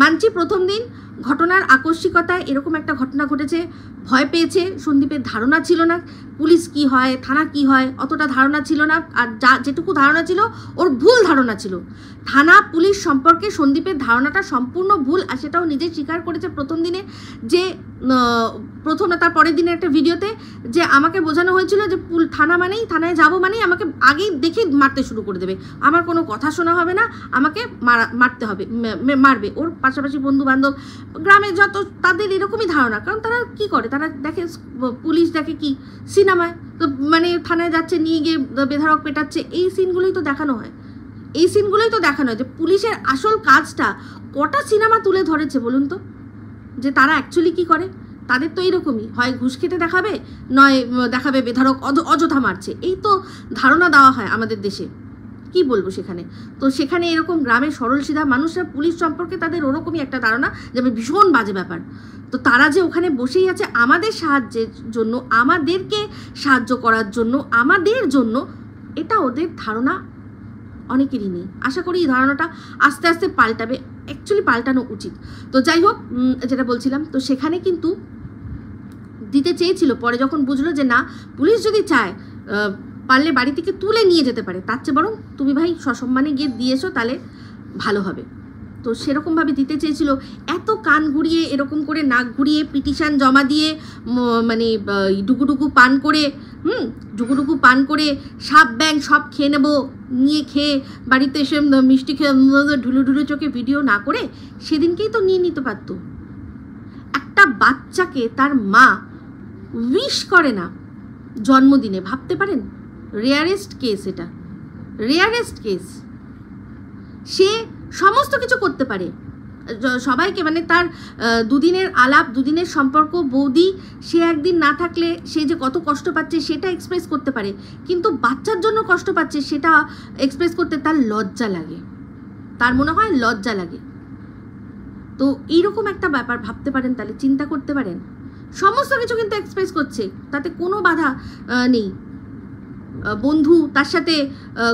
মানছি প্রথম দিন ঘটনার আকস্মিকতায় এরকম একটা ঘটনা ঘটেছে, ভয় পেয়েছে, সন্দীপের ধারণা ছিল না পুলিশ কি হয়, থানা কি হয়, অতটা ধারণা ছিল না। আর যেটুকু ধারণা ছিল ওর ভুল ধারণা ছিল। থানা পুলিশ সম্পর্কে সন্দীপের ধারণাটা সম্পূর্ণ ভুল, আর সেটাও নিজে স্বীকার করেছে প্রথম দিনে। যে প্রথম না তার পরের দিনের একটা ভিডিওতে যে আমাকে বোঝানো হয়েছিল যে থানা মানেই, থানায় যাবো মানেই আমাকে আগেই দেখে মারতে শুরু করে দেবে, আমার কোনো কথা শোনা হবে না, আমাকে মারতে হবে, মারবে। ওর পাশাপাশি বন্ধু বান্ধব গ্রামে যত তাদের এরকমই ধারণা, কারণ তারা কি করে, তারা দেখে পুলিশ দেখে কি সিনেমায়, তো মানে থানায় যাচ্ছে নিয়ে গিয়ে বেধড়ক পেটাচ্ছে, এই সিনগুলোই তো দেখানো হয়, এই সিনগুলোই তো দেখানো হয়। যে পুলিশের আসল কাজটা কটা সিনেমা তুলে ধরেছে বলুন তো, যে তারা অ্যাকচুয়ালি কি করে? তাদের তো এইরকমই, হয় ঘুষ খেতে দেখাবে, নয় দেখাবে বেধড়ক অযথা মারছে, এই তো ধারণা দেওয়া হয় আমাদের দেশে। কি বলবো সেখানে, তো সেখানে এরকম গ্রামের সরল সিধা মানুষরা পুলিশ সম্পর্কে তাদের ওরকমই একটা ধারণা যে ভীষণ বাজে ব্যাপার। তো তারা যে ওখানে বসেই আছে আমাদের সাহায্যের জন্য, আমাদেরকে সাহায্য করার জন্য, আমাদের জন্য, এটা ওদের ধারণা অনেকেরই নেই। আশা করি এই ধারণাটা আস্তে আস্তে পাল্টাবে, অ্যাকচুয়ালি পাল্টানো উচিত। তো যাই হোক, যেটা বলছিলাম, তো সেখানে কিন্তু দিতে চেয়েছিল, পরে যখন বুঝলো যে না পুলিশ যদি চায় পারলে বাড়ি থেকে তুলে নিয়ে যেতে পারে, তার চেয়ে বরং তুমি ভাই সসম্মানে গিয়ে দিয়ে এসো, তাহলে ভালো হবে। তো সেরকমভাবে দিতে চেয়েছিল, এত কান ঘুরিয়ে এরকম করে নাক ঘুরিয়ে পিটিশন জমা দিয়ে মানে ডুকুডুকু পান করে সাপ ব্যাং সব খেয়ে নেবো, নিয়ে খেয়ে বাড়িতে এসে মিষ্টি খেয়ে ঢুলু চোখে ভিডিও না করে সেদিনকেই তো নিয়ে নিতে পারতো। একটা বাচ্চাকে তার মা উইশ করে না জন্মদিনে, ভাবতে পারেন? রেয়ারেস্ট কেস, এটা রেয়ারেস্ট কেস। সে সমস্ত কিছু করতে পারে সবাইকে, মানে তার দুদিনের আলাপ, দুদিনের সম্পর্ক, বৌদি সে একদিন না থাকলে সে যে কত কষ্ট পাচ্ছে সেটা এক্সপ্রেস করতে পারে, কিন্তু বাচ্চার জন্য কষ্ট পাচ্ছে সেটা এক্সপ্রেস করতে তার লজ্জা লাগে, তার মনে হয় লজ্জা লাগে। তো এইরকম একটা ব্যাপার ভাবতে পারেন, তাহলে চিন্তা করতে পারেন, সমস্ত কিছু কিন্তু এক্সপ্রেস করছে, তাতে কোনো বাধা নেই। বন্ধু তার সাথে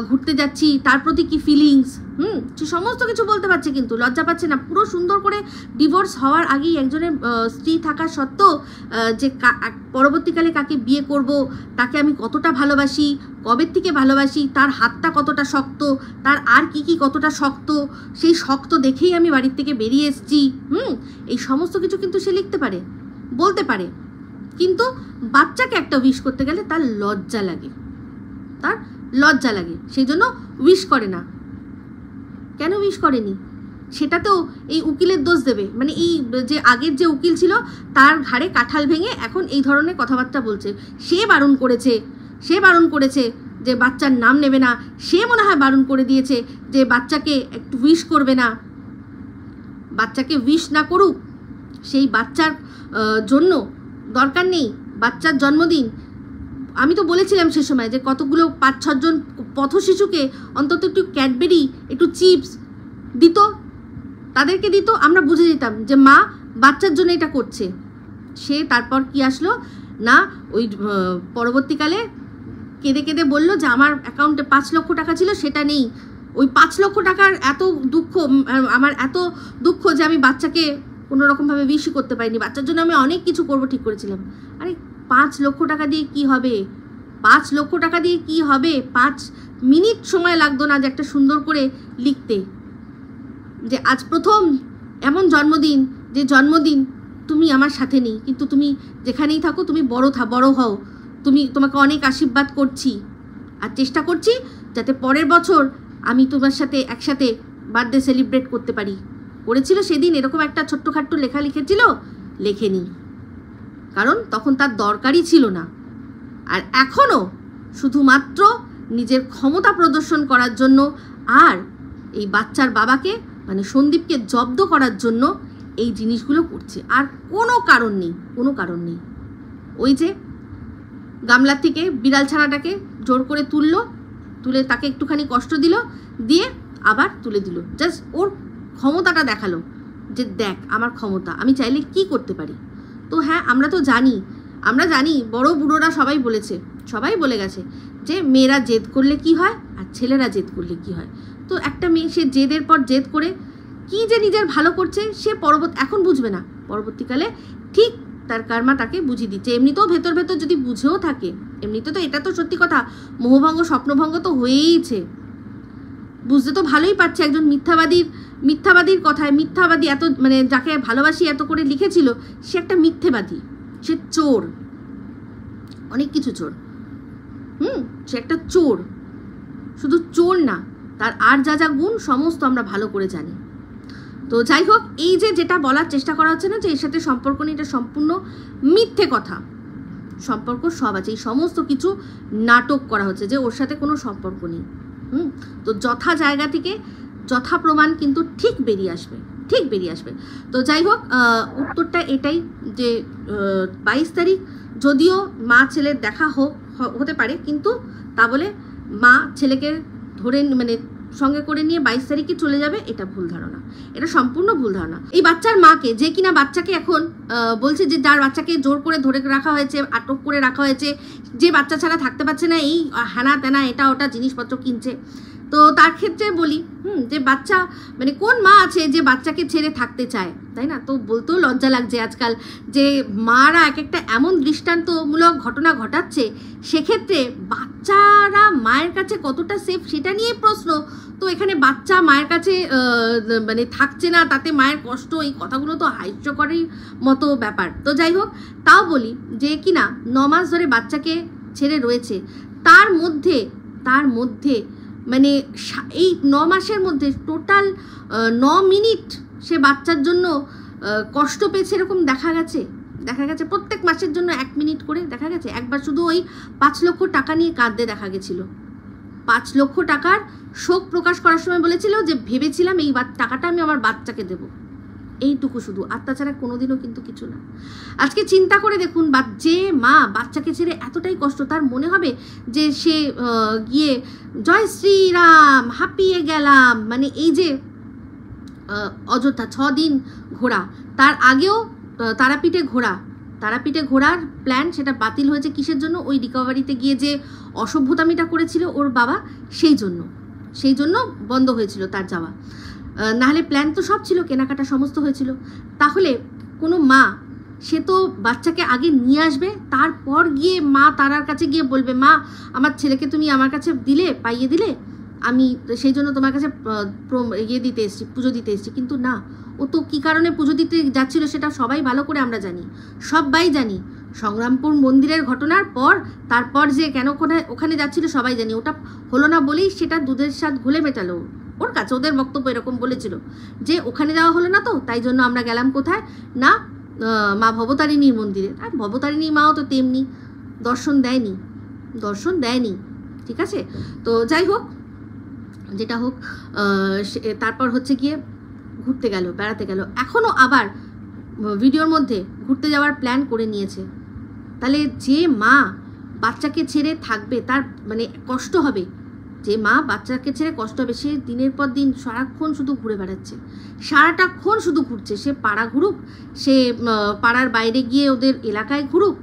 ঘুরতে যাচ্ছি, তার প্রতি কি ফিলিংস, সে সমস্ত কিছু বলতে পারছে, কিন্তু লজ্জা পাচ্ছে না। পুরো সুন্দর করে ডিভোর্স হওয়ার আগেই একজনের স্ত্রী থাকা সত্ত্বেও যে পরবর্তীকালে কাকে বিয়ে করব, তাকে আমি কতটা ভালোবাসি, কবের থেকে ভালোবাসি, তার হাতটা কতটা শক্ত, তার আর কি কতটা শক্ত, সেই শক্ত দেখেই আমি বাড়ির থেকে বেরিয়ে এসেছি, এই সমস্ত কিছু কিন্তু সে লিখতে পারে, বলতে পারে। কিন্তু বাচ্চাকে একটা উইশ করতে গেলে তার লজ্জা লাগে, সেই জন্য উইশ করে না। কেন উইশ করেনি সেটাতেও এই উকিলের দোষ দেবে, মানে এই যে আগের যে উকিল ছিল তার ঘাড়ে কাঁঠাল ভেঙে এখন এই ধরনের কথাবার্তা বলছে। সে বারণ করেছে যে বাচ্চার নাম নেবে না, সে মনে হয় বারণ করে দিয়েছে যে বাচ্চাকে একটু উইশ করবে না, বাচ্চাকে উইশ না করুক, সেই বাচ্চার জন্য দরকার নেই, বাচ্চার জন্মদিন আমি তো বলেছিলাম সে সময় যে কতগুলো 5-6 জন পথ শিশুকে অন্তত একটু ক্যাডবেরি, একটু চিপস দিত, তাদেরকে দিত, আমরা বুঝে যেতাম যে মা বাচ্চার জন্য এটা করছে। সে তারপর কি আসলো না, ওই পরবর্তীকালে কেঁদে কেঁদে বললো যে আমার অ্যাকাউন্টে 5 লক্ষ টাকা ছিল, সেটা নেই। ওই 5 লক্ষ টাকার এত দুঃখ, আমার এত দুঃখ যে আমি বাচ্চাকে কোনো রকমভাবে উইশই করতে পারিনি, বাচ্চার জন্য আমি অনেক কিছু করবো ঠিক করেছিলাম। আরে 5 লক্ষ টাকা দিয়ে কি হবে? 5 লক্ষ টাকা দিয়ে কি হবে? 5 মিনিট সময় লাগতো না যে একটা সুন্দর করে লিখতে, যে আজ প্রথম এমন জন্মদিন, যে জন্মদিন তুমি আমার সাথে নেই, কিন্তু তুমি যেখানেই থাকো তুমি বড় হও, তোমাকে অনেক আশীর্বাদ করছি, আর চেষ্টা করছি যাতে পরের বছর আমি তোমার সাথে একসাথে বার্থডে সেলিব্রেট করতে পারি। করেছিল সেদিন এরকম একটা ছোট্টখাট্ট লেখা লিখেছিল? লেখেনি, কারণ তখন তার দরকারই ছিল না। আর এখনও শুধুমাত্র নিজের ক্ষমতা প্রদর্শন করার জন্য আর এই বাচ্চার বাবাকে মানে সন্দীপকে জব্দ করার জন্য এই জিনিসগুলো করছে, আর কোনো কারণ নেই, কোনো কারণ নেই। ওই যে গামলার থেকে বিড়াল ছানাটাকে জোর করে তুলে তাকে একটুখানি কষ্ট দিল, দিয়ে আবার তুলে দিল, জাস্ট ওর ক্ষমতাটা দেখালো যে দেখ আমার ক্ষমতা, আমি চাইলে কি করতে পারি। তো হ্যাঁ, আমরা জানি বড় বুড়োরা সবাই বলে গেছে যে মেয়েরা জেদ করলে কি হয় আর ছেলেরা জেদ করলে কি হয়। তো একটা মেয়ে সে জেদের পর জেদ করে কি যে নিজের ভালো করছে, সে এখন বুঝবে না, পরবর্তীকালে ঠিক তার কর্মা তাকে বুঝিয়ে দিচ্ছে। এমনিতেও ভেতর ভেতর যদি বুঝেও থাকে, এমনিতে তো এটা তো সত্যি কথা, মোহভঙ্গ স্বপ্নভঙ্গ তো হয়েইছে, বুঝতে তো ভালোই পারছে। একজন মিথ্যাবাদীর কথায়, মিথ্যাবাদী এত মানে যাকে ভালোবাসি এত করে লিখেছিল, সে একটা মিথ্যেবাদী, সে চোর, অনেক কিছু চোর। সে একটা চোর, শুধু চোর না, তার আর যা যা গুণ সমস্ত আমরা ভালো করে জানি। তো যাই হোক, এই যেটা বলার চেষ্টা করা হচ্ছে না যে এর সাথে সম্পর্ক নেই, এটা সম্পূর্ণ মিথ্যে কথা। সম্পর্ক সব আছে, এই সমস্ত কিছু নাটক করা হচ্ছে যে ওর সাথে কোনো সম্পর্ক নেই। তো যথা জায়গা থেকে যথা প্রমাণ কিন্তু ঠিক বেরিয়ে আসবে। তো যাই হোক, উত্তরটা এটাই যে 22 তারিখ যদিও মা ছেলের দেখা হতে পারে, কিন্তু তা বলে মা ছেলেকে ধরে মানে সঙ্গে করে নিয়ে 22 তারিখে চলে যাবে, এটা ভুল ধারণা, এটা সম্পূর্ণ ভুল ধারণা। এই বাচ্চার মাকে, যে কিনা বাচ্চাকে এখন বলছে যে যার বাচ্চাকে জোর করে ধরে রাখা হয়েছে, আটক করে রাখা হয়েছে, যে বাচ্চা ছাড়া থাকতে পারছে না, এই হ্যানা তেনা এটা ওটা জিনিসপত্র কিনছে, তো তার ক্ষেত্রে বলি যে বাচ্চা মানে কোন মা আছে যে বাচ্চাকে ছেড়ে থাকতে চায়, তাই না? তো বলতেও লজ্জা লাগছে আজকাল যে মারা এক একটা এমন দৃষ্টান্তমূলক ঘটনা ঘটাচ্ছে, সেক্ষেত্রে বাচ্চারা মায়ের কাছে কতটা সেফ সেটা নিয়ে প্রশ্ন। তো এখানে বাচ্চা মায়ের কাছে মানে থাকছে না, তাতে মায়ের কষ্ট, এই কথাগুলো তো হাস্যকরের মতো ব্যাপার। তো যাই হোক, তাও বলি যে কিনা 9 মাস ধরে বাচ্চাকে ছেড়ে রয়েছে, তার মধ্যে মানে এই 9 মাসের মধ্যে টোটাল 9 মিনিট সে বাচ্চার জন্য কষ্ট পেয়েছে এরকম দেখা গেছে। প্রত্যেক মাসের জন্য 1 মিনিট করে দেখা গেছে। একবার শুধু ওই 5 লক্ষ টাকা নিয়ে কাঁদতে দেখা গেছিল। 5 লক্ষ টাকার শোক প্রকাশ করার সময় বলেছিল যে ভেবেছিলাম এই টাকাটা আমি আমার বাচ্চাকে দেব, এইটুকু শুধু, আর তাছাড়া কোনোদিনও কিন্তু কিছু না। আজকে চিন্তা করে দেখুন, যে মা বাচ্চাকে ছেড়ে এতটাই কষ্ট, তার মনে হবে যে সে গিয়ে জয় শ্রীরাম হাঁপিয়ে গেলাম, মানে এই যে অযোধ্যা 6 দিন ঘোরা, তার আগেও তারাপীঠে ঘোরার প্ল্যান সেটা বাতিল হয়েছে কিসের জন্য? ওই রিকভারিতে গিয়ে যে অসভ্যতামিটা করেছিল ওর বাবা, সেই জন্য বন্ধ হয়েছিল তার যাওয়া। নাহলে প্ল্যান তো সব ছিল, কেনাকাটা সমস্ত হয়েছিল। তাহলে কোনো মা সে তো বাচ্চাকে আগে নিয়ে আসবে, তারপর গিয়ে মা তারার কাছে গিয়ে বলবে মা আমার ছেলেকে তুমি আমার কাছে পাইয়ে দিলে, আমি সেই জন্য তোমার কাছে পুজো দিতে এসেছি। কিন্তু না, ও তো কী কারণে পুজো দিতে যাচ্ছিল সেটা সবাই ভালো করে আমরা জানি, সবাই জানি। সংগ্রামপুর মন্দিরের ঘটনার পর তারপর যে কেন ওখানে যাচ্ছিল সবাই জানি। ওটা হলো না বলেই সেটা দুধের স্বাদ ঘুলে মেটালো ওর কাছে। ওদের বক্তব্য এরকম বলেছিল যে ওখানে যাওয়া হলো না, তো তাই জন্য আমরা গেলাম কোথায় না মা ভবতারিণীর মন্দিরে। আর ভবতারিণী মাও তো তেমনি দর্শন দেয়নি, ঠিক আছে? তো যাই হোক, যেটা হোক, তারপর হচ্ছে গিয়ে বেড়াতে গেল, এখনও আবার ভিডিওর মধ্যে ঘুরতে যাওয়ার প্ল্যান করে নিয়েছে। তাহলে যে মা বাচ্চাকে ছেড়ে থাকবে, তার মানে কষ্ট হবে, যে মা বাচ্চাকে ছেড়ে কষ্ট হবে, সে দিনের পর দিন সারাক্ষণ শুধু ঘুরে বেড়াচ্ছে, সারাটাক্ষণ শুধু ঘুরছে। সে পাড়া ঘুরুক, সে পাড়ার বাইরে গিয়ে ওদের এলাকায় ঘুরুক,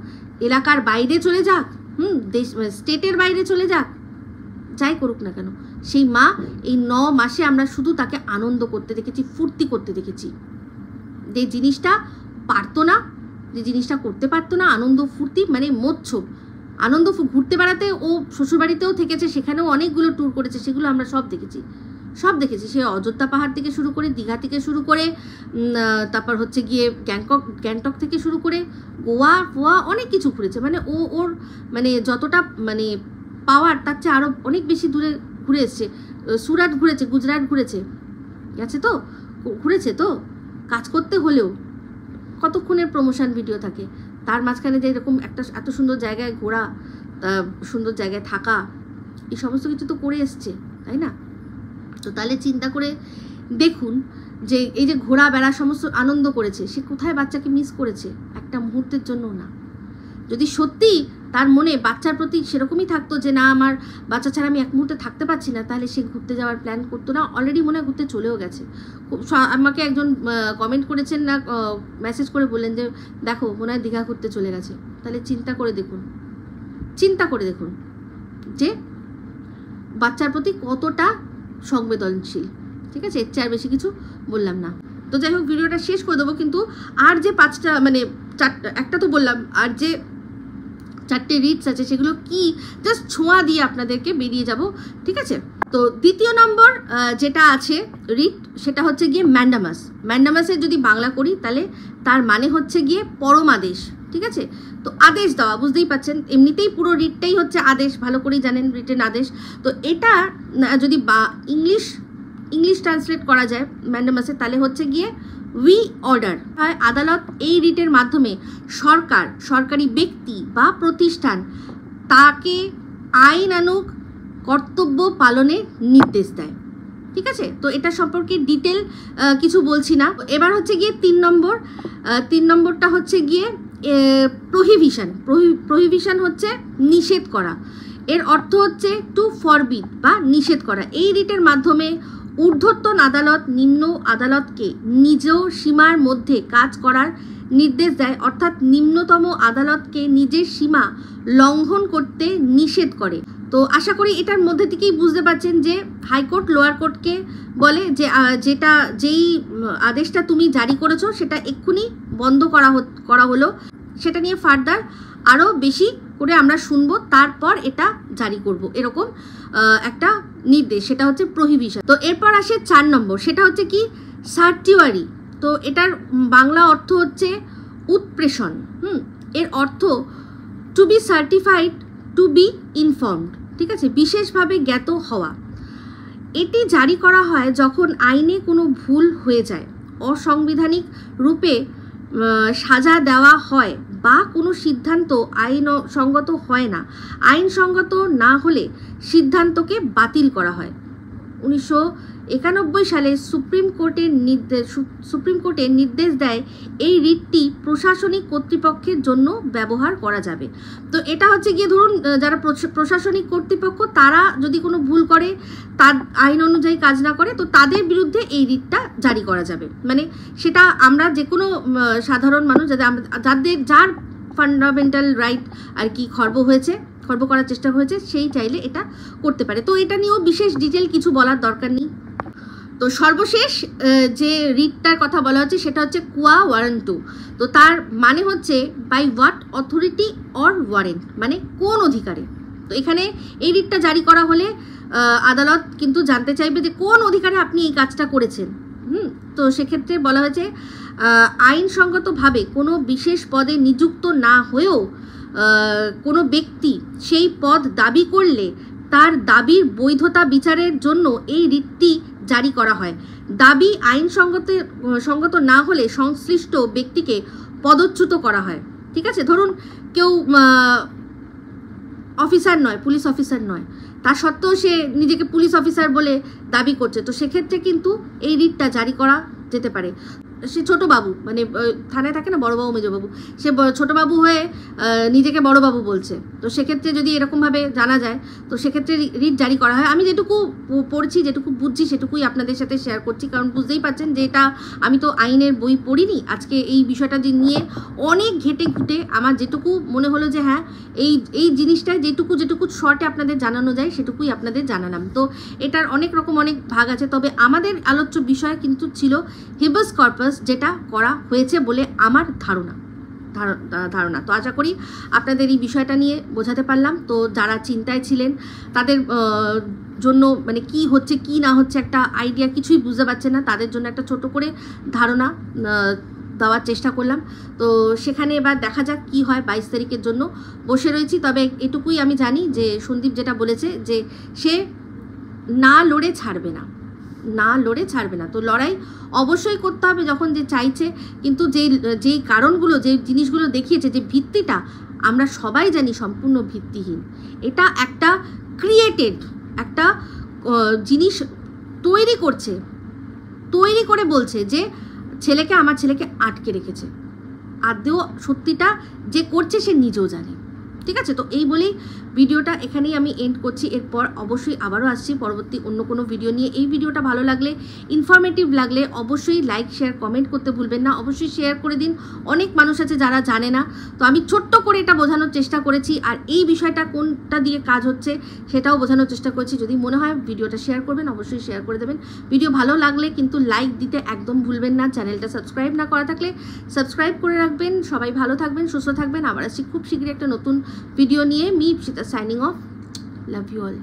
এলাকার বাইরে চলে যাক, দেশ স্টেটের বাইরে চলে যাক, যাই করুক না কেন, সেই মা এই 9 মাসে আমরা শুধু তাকে আনন্দ করতে দেখেছি, ফুর্তি করতে দেখেছি। যে জিনিসটা পারতো না, যে জিনিসটা করতে পারতো না, আনন্দ ফুর্তি মানে মোচ্ছব আনন্দ, ঘুরতে বেড়াতে ও শ্বশুরবাড়িতেও থেকেছে, সেখানেও অনেকগুলো ট্যুর করেছে, সেগুলো আমরা সব দেখেছি। সে অযোধ্যা পাহাড় থেকে শুরু করে, দীঘা থেকে শুরু করে, তারপর হচ্ছে গিয়ে গ্যাংটক থেকে শুরু করে গোয়া অনেক কিছু ঘুরেছে। মানে ওর মানে যতটা মানে পাওয়ার তার চেয়ে আরও অনেক বেশি দূরে ঘুরে এসছে। সুরাট ঘুরেছে, গুজরাট ঘুরেছে, ঘুরেছে তো কাজ করতে হলেও কতক্ষণের প্রমোশন ভিডিও থাকে, তার মাঝখানে যে এরকম একটা এত সুন্দর জায়গায় ঘোরা, সুন্দর জায়গায় থাকা, এই সমস্ত কিছু তো করে এসছে, তাই না? তো তাহলে চিন্তা করে দেখুন যে এই যে ঘোরা বেড়া সমস্ত আনন্দ করেছে, সে কোথায় বাচ্চাকে মিস করেছে? একটা মুহূর্তের জন্য না। যদি সত্যি তার মনে বাচ্চার প্রতি সেরকমই থাকতো যে না আমার বাচ্চা ছাড়া আমি এক মুহূর্তে থাকতে পারছি না, তাহলে সে ঘুরতে যাওয়ার প্ল্যান করতো না। অলরেডি মনে হয় ঘুরতে চলেও গেছে। আমাকে একজন কমেন্ট করেছেন না, মেসেজ করে বললেন যে দেখো মনে হয় দীঘা ঘুরতে চলে গেছে। তাহলে চিন্তা করে দেখুন যে বাচ্চার প্রতি কতটা সংবেদনশীল। ঠিক আছে, এর চেয়ে আর বেশি কিছু বললাম না। তো যাই হোক, ভিডিওটা শেষ করে দেবো, কিন্তু আর যে 5টা মানে 4টা, একটা তো বললাম, আর যে 4টে রিটস আছে সেগুলো কি জাস্ট ছোঁয়া দিয়ে আপনাদেরকে বেরিয়ে যাব। ঠিক আছে, তো দ্বিতীয় নম্বর যেটা আছে রিট, সেটা হচ্ছে গিয়ে ম্যান্ডামাস। ম্যান্ডামাসের যদি বাংলা করি তাহলে তার মানে হচ্ছে গিয়ে পরমাদেশ। ঠিক আছে, তো আদেশ দেওয়া, বুঝতেই পাচ্ছেন, এমনিতেই পুরো রিটটাই হচ্ছে আদেশ, ভালো করেই জানেন রিটেন আদেশ। তো এটা যদি ইংলিশ ট্রান্সলেট করা যায় ম্যান্ডামাসে, তাহলে হচ্ছে গিয়ে উই অর্ডার হয়। আদালত এই রিটের মাধ্যমে সরকারি ব্যক্তি বা প্রতিষ্ঠান তাকে আইনানুগ কর্তব্য পালনের নির্দেশ দেয়। ঠিক আছে, তো এটা সম্পর্কে ডিটেল কিছু বলছি না। এবার হচ্ছে গিয়ে 3 নম্বরটা হচ্ছে গিয়ে প্রহিবিশন হচ্ছে নিষেধ করা। এর অর্থ হচ্ছে টু ফরবিড বা নিষেধ করা। এই রিটের মাধ্যমে ঊর্ধ্বতন আদালত নিম্ন আদালতকে নিজ সীমার মধ্যে কাজ করার নির্দেশ দেয়, অর্থাৎ নিম্নতম আদালতকে নিজের সীমা লঙ্ঘন করতে নিষেধ করে। তো আশা করি এটার মধ্যে থেকেই বুঝতে পারছেন যে হাইকোর্ট লোয়ার কোর্টকে বলে যে যেই আদেশটা তুমি জারি করেছো সেটা এক্ষুনি বন্ধ করা হলো, সেটা নিয়ে ফার্দার আরও বেশি করে আমরা শুনবো, তারপর এটা জারি করব, এরকম একটা নির্দেশ, সেটা হচ্ছে প্রহিবিশন। তো এরপর আসে 4 নম্বর, সেটা হচ্ছে কি সার্টিওয়ারি। তো এটার বাংলা অর্থ হচ্ছে উৎপ্রেষণ। এর অর্থ to be certified, to be informed. ঠিক আছে, বিশেষভাবে জ্ঞাত হওয়া। এটি জারি করা হয় যখন আইনে কোনো ভুল হয়ে যায়, অসাংবিধানিক রূপে সাজা দেওয়া হয় বা কোনো সিদ্ধান্ত আইনসঙ্গত হয় না। আইনসঙ্গত না হলে সিদ্ধান্তকে বাতিল করা হয়। 1991 সালে সুপ্রিম কোর্টের নির্দেশ দেয় এই রিটটি প্রশাসনিক কর্তৃপক্ষের জন্য ব্যবহার করা যাবে। তো এটা হচ্ছে গিয়ে ধরুন যারা প্রশাসনিক কর্তৃপক্ষ তারা যদি কোনো ভুল করে, তার আইন অনুযায়ী কাজ না করে, তো তাদের বিরুদ্ধে এই রিটটা জারি করা যাবে। মানে সেটা আমরা যে কোনো সাধারণ মানুষ যার ফান্ডামেন্টাল রাইট আর কি খর্ব করার চেষ্টা হয়েছে, সেই চাইলে এটা করতে পারে। তো এটা নিয়েও বিশেষ ডিটেল কিছু বলার দরকার নেই। তো সর্বশেষ যে রিটটার কথা বলা হচ্ছে সেটা হচ্ছে কুয়া ওয়ারেন্টু। তো তার মানে হচ্ছে by what authority or warrant, মানে কোন অধিকারে। তো এখানে এই রিটটা জারি করা হলে আদালত কিন্তু জানতে চাইবে যে কোন অধিকারে আপনি এই কাজটা করেছেন। তো সেক্ষেত্রে বলা হয়েছে আইনসঙ্গতভাবে কোনো বিশেষ পদে নিযুক্ত না হয়েও কোনো ব্যক্তি সেই পদ দাবি করলে তার দাবির বৈধতা বিচারের জন্য এই রিটটি জারি করা হয়। দাবি আইনসঙ্গত না হলে সংশ্লিষ্ট ব্যক্তিকে পদচ্যুত করা হয়। ঠিক আছে, ধরুন কেউ অফিসার নয়, পুলিশ অফিসার নয়, তা সত্ত্বেও সে নিজেকে পুলিশ অফিসার বলে দাবি করছে, তো সেক্ষেত্রে কিন্তু এই রিটটা জারি করা যেতে পারে। সে ছোটবাবু, মানে থানায় থাকে না বড়বাবু মেজবাবু, সে ছোটবাবু হয়ে নিজেকে বড়বাবু বলছে। তো সেক্ষেত্রে যদি এরকমভাবে জানা যায় তো সেক্ষেত্রে রিট জারি করা হয়। আমি যেটুকু পড়ছি, যেটুকু বুঝছি সেটুকুই আপনাদের সাথে শেয়ার করছি, কারণ বুঝতেই পারছেন যে এটা আমি তো আইনের বই পড়িনি। আজকে এই বিষয়টা নিয়ে অনেক ঘেটে ঘুটে আমার যেটুকু মনে হলো যে হ্যাঁ এই জিনিসটায় যেটুকু শর্টে আপনাদের জানানো যায় সেটুকুই আপনাদের জানালাম। তো এটার অনেক রকম অনেক ভাগ আছে, তবে আমাদের আলোচ্য বিষয় কিন্তু ছিল হেবেস কর্পাস, যেটা করা হয়েছে বলে আমার ধারণা। তো আশা করি আপনাদের এই বিষয়টা নিয়ে বোঝাতে পারলাম। তো যারা চিন্তায় ছিলেন তাদের জন্য, মানে কি হচ্ছে কি না হচ্ছে একটা আইডিয়া কিছুই বুঝতে পারছে না, তাদের জন্য একটা ছোট করে ধারণা দেওয়ার চেষ্টা করলাম। তো সেখানে এবার দেখা যাক কি হয়। 22 তারিখের জন্য বসে রয়েছি। তবে এটুকুই আমি জানি যে সন্দীপ যেটা বলেছে যে সে না লড়ে ছাড়বে না। তো লড়াই অবশ্যই করতে হবে যখন যে চাইছে, কিন্তু যেই কারণগুলো, যে জিনিসগুলো দেখিয়েছে, যে ভিত্তিটা আমরা সবাই জানি সম্পূর্ণ ভিত্তিহীন। এটা একটা ক্রিয়েটেড একটা জিনিস তৈরি করে বলছে যে আমার ছেলেকে আটকে রেখেছে। আদৌ সত্যিটা যে করছে সে নিজেও জানে। ঠিক আছে, তো এই বলেই ভিডিওটা এখানেই আমি এন্ড করছি। এরপর অবশ্যই আবারও আসছি পরবর্তী অন্য কোনো ভিডিও নিয়ে। এই ভিডিওটা ভালো লাগলে, ইনফরমেটিভ লাগলে অবশ্যই লাইক শেয়ার কমেন্ট করতে ভুলবেন না। অবশ্যই শেয়ার করে দিন, অনেক মানুষ আছে যারা জানে না। তো আমি ছোট্ট করে এটা বোঝানোর চেষ্টা করেছি, আর এই বিষয়টা কোনটা দিয়ে কাজ হচ্ছে সেটাও বোঝানোর চেষ্টা করেছি। যদি মনে হয় ভিডিওটা শেয়ার করবেন, অবশ্যই শেয়ার করে দেবেন। ভিডিও ভালো লাগলে কিন্তু লাইক দিতে একদম ভুলবেন না। চ্যানেলটা সাবস্ক্রাইব না করা থাকলে সাবস্ক্রাইব করে রাখবেন। সবাই ভালো থাকবেন, সুস্থ থাকবেন। আবার আসছি খুব শীঘ্রই একটা নতুন ভিডিও নিয়ে। Me Ipsita signing off. Love you all.